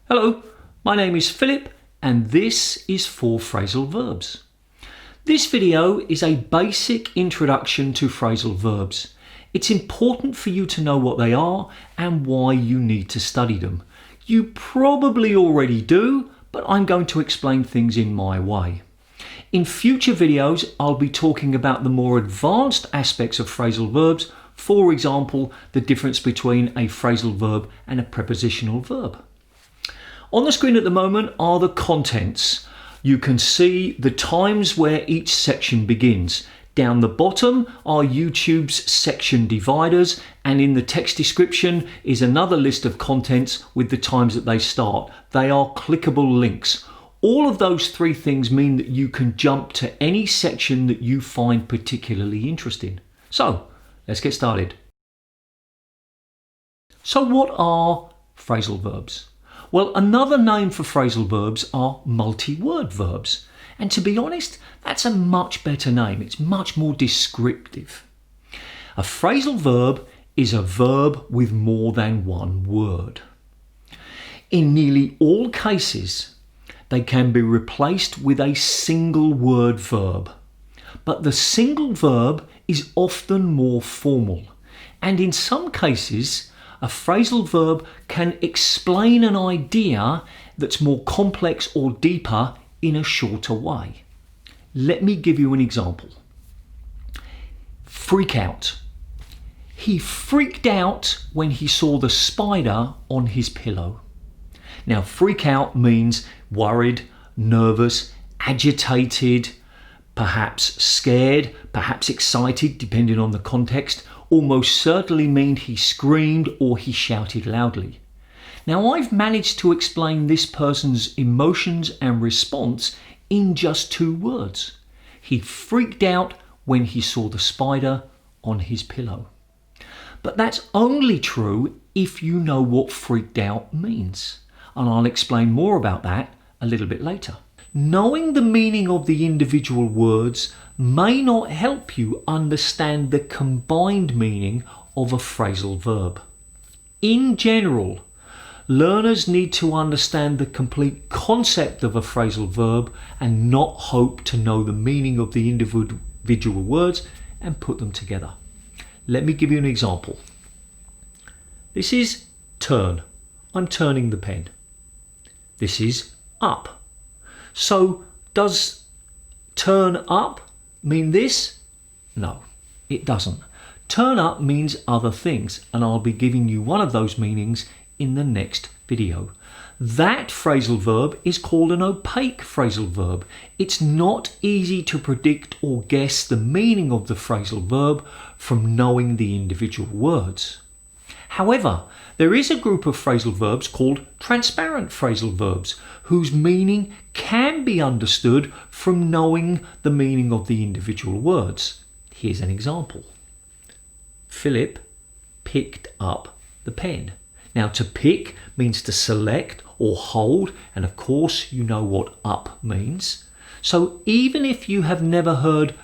Hello, my name is Philip and this is for phrasal verbs. This video is a basic introduction to phrasal verbs. It's important for you to know what they are and why you need to study them. You probably already do, but I'm going to explain things in my way. In future videos, I'll be talking about the more advanced aspects of phrasal verbs, for example, the difference between a phrasal verb and a prepositional verb. On the screen at the moment are the contents. You can see the times where each section begins. Down the bottom are YouTube's section dividers, and in the text description is another list of contents with the times that they start. They are clickable links. All of those three things mean that you can jump to any section that you find particularly interesting. So, let's get started. So what are phrasal verbs? Well, another name for phrasal verbs are multi-word verbs. And to be honest, that's a much better name. It's much more descriptive. A phrasal verb is a verb with more than one word. In nearly all cases, they can be replaced with a single word verb. But the single verb is often more formal. And in some cases, a phrasal verb can explain an idea that's more complex or deeper in a shorter way. Let me give you an example. Freak out. He freaked out when he saw the spider on his pillow. Now, freak out means worried, nervous, agitated, perhaps scared, perhaps excited, depending on the context. Almost certainly mean he screamed or he shouted loudly. Now, I've managed to explain this person's emotions and response in just 2 words. He freaked out when he saw the spider on his pillow. But that's only true if you know what freaked out means. And I'll explain more about that a little bit later. Knowing the meaning of the individual words may not help you understand the combined meaning of a phrasal verb. In general, learners need to understand the complete concept of a phrasal verb and not hope to know the meaning of the individual words and put them together. Let me give you an example. This is turn. I'm turning the pen. This is up. So, does turn up mean this? No, it doesn't. Turn up means other things, and I'll be giving you one of those meanings in the next video. That phrasal verb is called an opaque phrasal verb. It's not easy to predict or guess the meaning of the phrasal verb from knowing the individual words. However, there is a group of phrasal verbs called transparent phrasal verbs whose meaning can be understood from knowing the meaning of the individual words. Here's an example. Philip picked up the pen. Now, to pick means to select or hold, and of course you know what up means. So even if you have never heard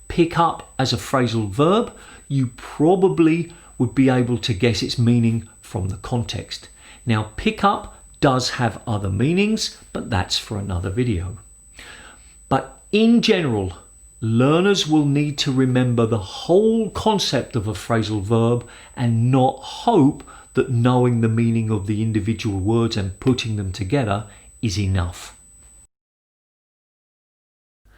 pick up as a phrasal verb, you probably would be able to guess its meaning from the context. Now, pick up does have other meanings, but that's for another video. But in general, learners will need to remember the whole concept of a phrasal verb and not hope that knowing the meaning of the individual words and putting them together is enough.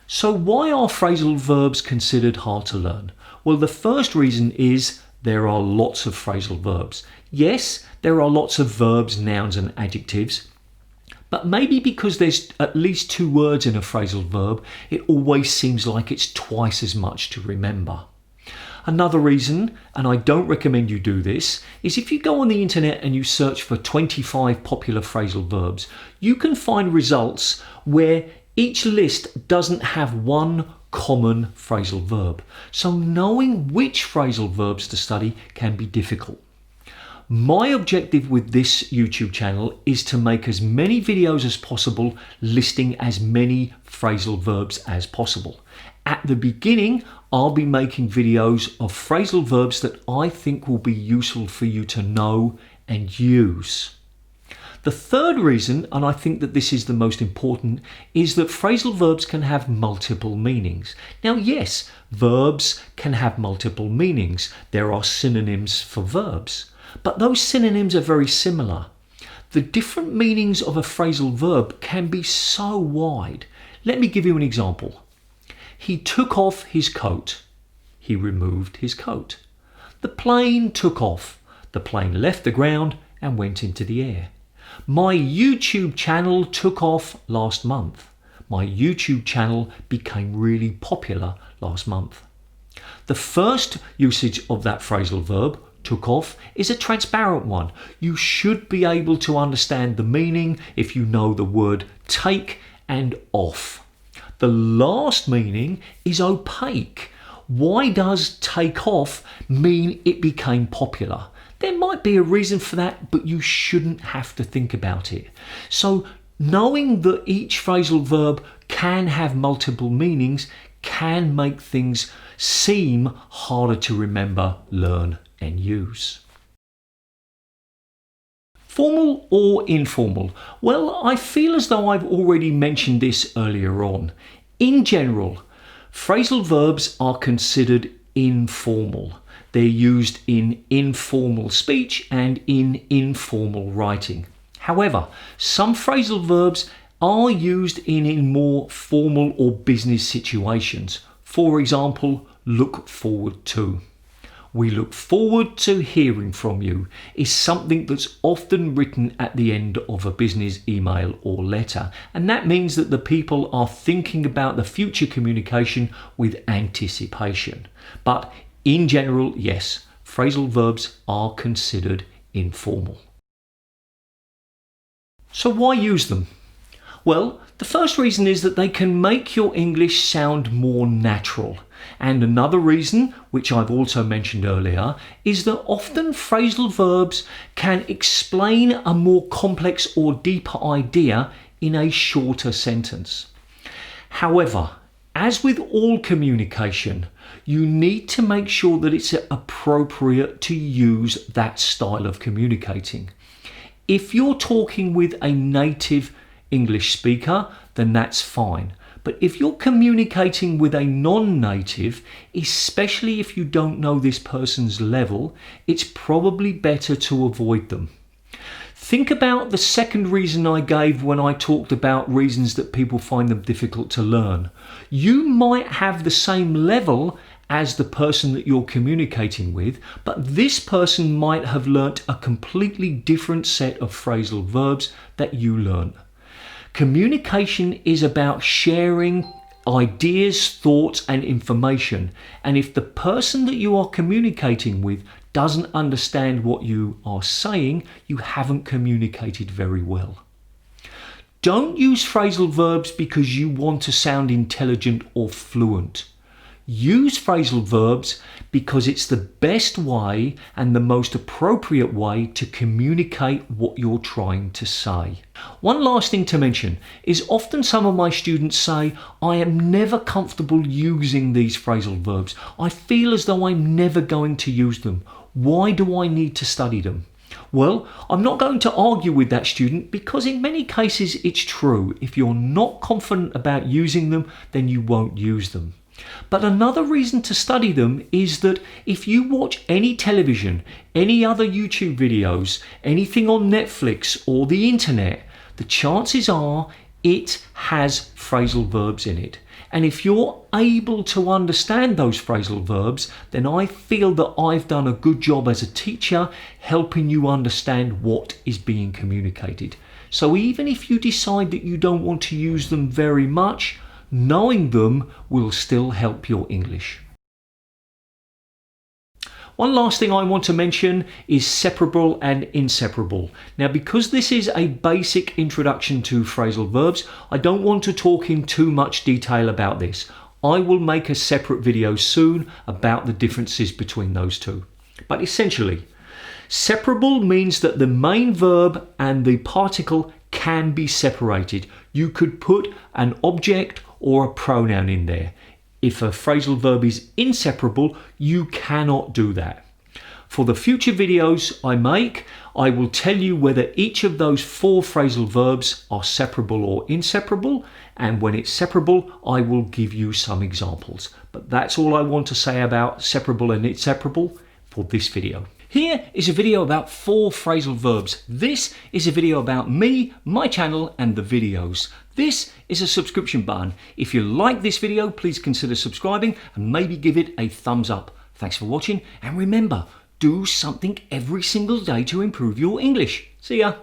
So why are phrasal verbs considered hard to learn? Well, the first reason is there are lots of phrasal verbs. Yes, there are lots of verbs, nouns and adjectives, but maybe because there's at least 2 words in a phrasal verb, it always seems like it's twice as much to remember. Another reason, and I don't recommend you do this, is if you go on the internet and you search for 25 popular phrasal verbs, you can find results where each list doesn't have one common phrasal verb. So knowing which phrasal verbs to study can be difficult. My objective with this YouTube channel is to make as many videos as possible listing as many phrasal verbs as possible. At the beginning, I'll be making videos of phrasal verbs that I think will be useful for you to know and use. The third reason, and I think that this is the most important, is that phrasal verbs can have multiple meanings. Now, yes, verbs can have multiple meanings. There are synonyms for verbs, but those synonyms are very similar. The different meanings of a phrasal verb can be so wide. Let me give you an example. He took off his coat. He removed his coat. The plane took off. The plane left the ground and went into the air. My YouTube channel took off last month. My YouTube channel became really popular last month. The first usage of that phrasal verb, took off, is a transparent one. You should be able to understand the meaning if you know the word take and off. The last meaning is opaque. Why does take off mean it became popular? There might be a reason for that, but you shouldn't have to think about it. So knowing that each phrasal verb can have multiple meanings can make things seem harder to remember, learn, and use. Formal or informal? Well, I feel as though I've already mentioned this earlier on. In general, phrasal verbs are considered informal. They're used in informal speech and in informal writing. However, some phrasal verbs are used in more formal or business situations. For example, look forward to. We look forward to hearing from you is something that's often written at the end of a business email or letter. And that means that the people are thinking about the future communication with anticipation. But in general, yes, phrasal verbs are considered informal. So why use them? Well, the first reason is that they can make your English sound more natural. And another reason, which I've also mentioned earlier, is that often phrasal verbs can explain a more complex or deeper idea in a shorter sentence. However, as with all communication, you need to make sure that it's appropriate to use that style of communicating. If you're talking with a native English speaker, then that's fine. But if you're communicating with a non-native, especially if you don't know this person's level, it's probably better to avoid them. Think about the second reason I gave when I talked about reasons that people find them difficult to learn. You might have the same level as the person that you're communicating with, but this person might have learnt a completely different set of phrasal verbs that you learn. Communication is about sharing ideas, thoughts, and information. And if the person that you are communicating with doesn't understand what you are saying, you haven't communicated very well. Don't use phrasal verbs because you want to sound intelligent or fluent. Use phrasal verbs because it's the best way and the most appropriate way to communicate what you're trying to say. One last thing to mention is often some of my students say, I am never comfortable using these phrasal verbs. I feel as though I'm never going to use them. Why do I need to study them? Well, I'm not going to argue with that student because in many cases it's true. If you're not confident about using them, then you won't use them. But another reason to study them is that if you watch any television, any other YouTube videos, anything on Netflix or the internet, the chances are it has phrasal verbs in it. And if you're able to understand those phrasal verbs, then I feel that I've done a good job as a teacher helping you understand what is being communicated. So even if you decide that you don't want to use them very much, knowing them will still help your English. One last thing I want to mention is separable and inseparable. Now, because this is a basic introduction to phrasal verbs, I don't want to talk in too much detail about this. I will make a separate video soon about the differences between those two. But essentially, separable means that the main verb and the particle can be separated. You could put an object or a pronoun in there. If a phrasal verb is inseparable, you cannot do that. For the future videos I make, I will tell you whether each of those 4 phrasal verbs are separable or inseparable, and when it's separable, I will give you some examples. But that's all I want to say about separable and inseparable for this video. Here is a video about 4 phrasal verbs. This is a video about me, my channel, and the videos. This is a subscription button. If you like this video, please consider subscribing and maybe give it a thumbs up. Thanks for watching, and remember, do something every single day to improve your English. See ya!